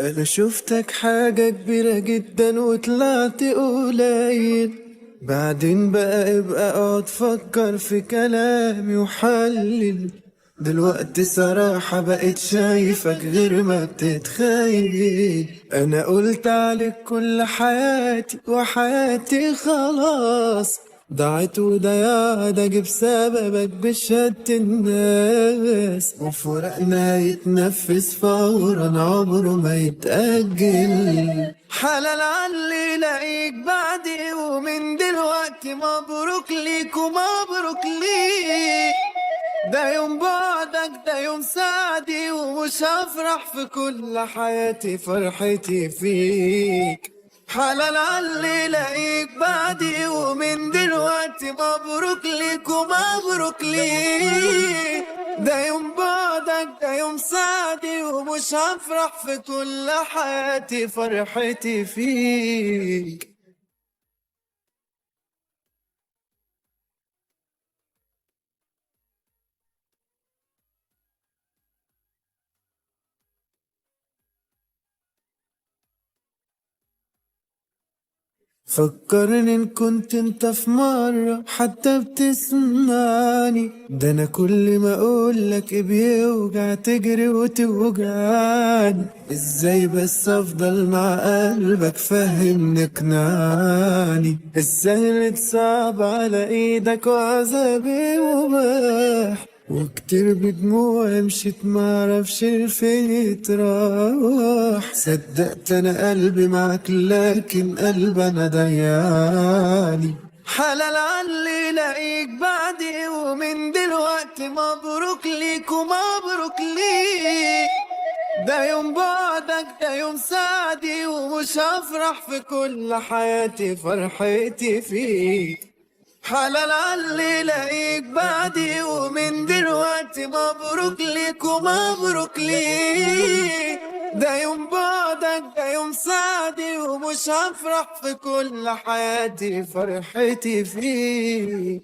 انا شفتك حاجة كبيرة جدا وطلعت قليل. بعدين بقى ابقى اقعد فكر في كلامي وحلل. دلوقتي صراحة بقيت شايفك غير ما بتتخيل. انا قلت عليك كل حياتي وحياتي خلاص ضاعت وضياع ده جه بسببك بشهادة الناس. وفرقنا يتنفس فورا عمره ما يتأجل. حلال علي لاقيك بعدي ومن دلوقتي مبروك ليك ومبروك ليك. ده يوم بعدك ده يوم سعدي ومش هفرح في كل حياتي فرحتي فيك. حلال علي لاقيك بعدي ومن دلوقتي مبروك ليك ومبروك ليك. ده يوم بعدك ده يوم سعدي ومش هفرح في كل حياتي فرحتي فيك. فكرني ان كنت انت في مرة حتى بتسمعني. ده انا كل ما اقولك بيوجع تجري وتوجعني. ازاي بس افضل مع قلبك فهمني اقنعني. السهل صعب على ايدك وعذابي مباح. وكتير بدموعي مشيت معرفش فين يتراح. صدقت انا قلبي معاك لكن قلبي انا ضيعني. حلال علي لاقيك بعدي ومن دلوقتي مبروك ليك ومبروك ليك. ده يوم بعدك ده يوم سعدي ومش هفرح في كل حياتي فرحتي فيك. حلال علي لاقيك بعدي ومن دلوقتي مبروك ليك ومبروك ليك. ده يوم بعدك ده يوم سعدي ومش هفرح في كل حياتي فرحتي فيك.